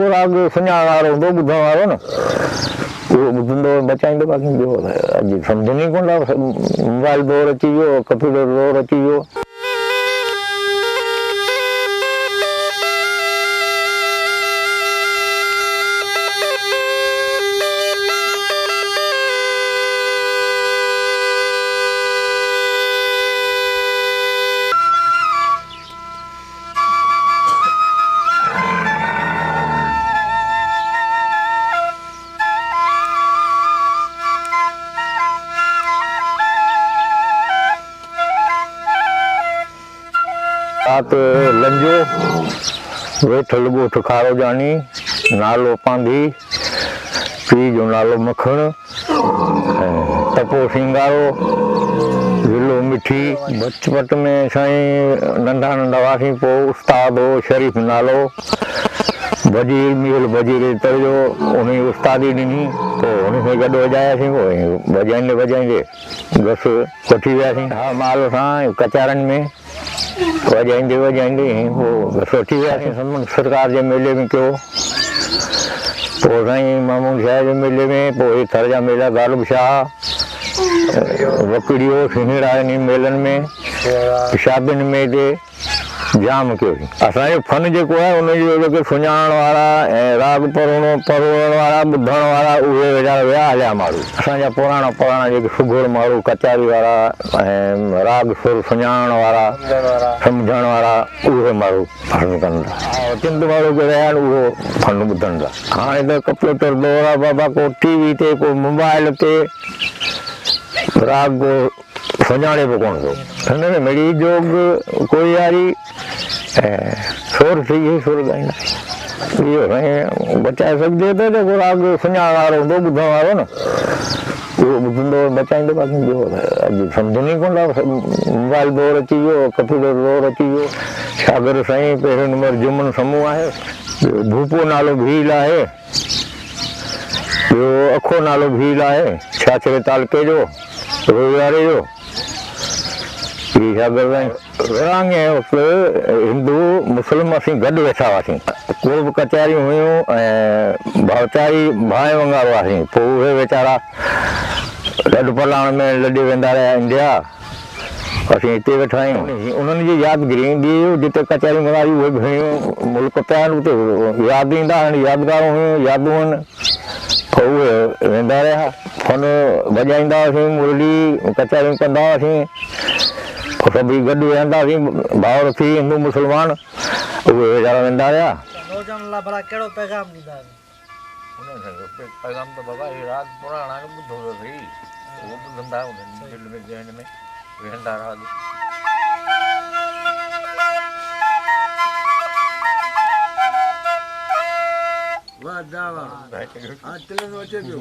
राग सुञाण वारो हूंदो ॿुधण वारो न उहो ॿुधंदो बचाईंदो बाक़ी ॿियो अॼु सम्झ में ई कोन था मोबाइल दौर अची वियो कंप्यूटर दौर अची वियो रात लंजो वेठल ॻोठ खारो जानी नालो पांधी पीउ जो नालो मखण तपो सिंगारो विलो मिठी बचपन में साईं नंढा नंढा हुआसीं पोइ उस्ताद हो शरीफ़ नालो वज़ीर मीर वज़ीर तरजो उन उस्तादी ॾिनी पोइ हुन सां गॾु वॼायासीं पोइ वॼाईंदे वॼाईंदे घस वठी वियासीं हा माल सां कचारनि में वॼाईंदे वॼाईंदे पोइ घस वठी वियासीं सनमन सरकार जे मेले में कयो पोइ साईं मामूद शाह जे मेले में पोइ थर जा मेला गालिब शाह वकड़ियो सिंगड़ा इन मेलनि में शादियुनि में हिते जाम कयोसीं असांजो फन जेको आहे उनजो जेके सुञाणण वारा ऐं राग परोड़ण वारा ॿुधण वारा उहे वीचारा विया हलिया माण्हू असांजा पुराणा जेके सुघड़ माण्हू कचारी वारा ऐं राग सुर सुञाणण वारा सम्झण वारा उहे माण्हू फन कनि था चिंद माण्हू के रहिया आहिनि उहो फन ॿुधनि था हाणे त कंप्यूटर दौर आहे बाबा को टीवी ते को मोबाइल ते राग सुञाणे बि कोन थो हिन में मिड़ी जोग कोई यारी ऐं सुर थी इहे सुर ॻाईंदा इहो साईं बचाए सघिजे थो जेको राग सुञाण वारो हूंदो ॿुधण वारो न उहो ॿुधंदो बचाईंदो बाक़ी ॿियो अॼु सम्झ में ई कोन था मोबाइल दौर अची वियो कंप्यूटर दौर अची वियो शागिर्द साईं पहिरियों नंबर जुमन समूह आहे ॿियो भूपो नालो भील आहे ॿियो अखो नालो भील आहे छाछरे तालके जो रोज़गारे जो इहे शागिर्द आहिनि विरहाङे वक़्तु हिंदू मुस्लिम असीं गॾु वेठा हुआसीं को बि कचहरियूं हुयूं ऐं भाउचारी भाए वंगार हुआसीं पोइ उहे वीचारा ॾढ पलाण में लॾे वेंदा रहिया इंडिया असीं हिते वेठा आहियूं उन्हनि जी यादगिरी ईंदी हुई जिते कचहरियूं कंदासीं उहे भेणियूं मुल्क पिया आहिनि उते यादि ईंदा आहिनि यादगारूं हुयूं यादूं आहिनि पोइ उहे वेंदा रहिया फन वॼाईंदा हुआसीं मुरली कचहरियूं कंदा हुआसीं पोइ सभई गॾु वेहंदासीं भाउर थी हिंदू मुस्लमान उहे वीचारा वेंदा रहिया नौजवान लाइ भला कहिड़ो पैगाम ॾींदा पैगाम त बाबा इहे राग पुराणा ॿुधो त सही उहो ॿुधंदा उन्हनि दिलि में ज़हन में वेहंदा राग वाह वाह हा तिलनि अचे पियो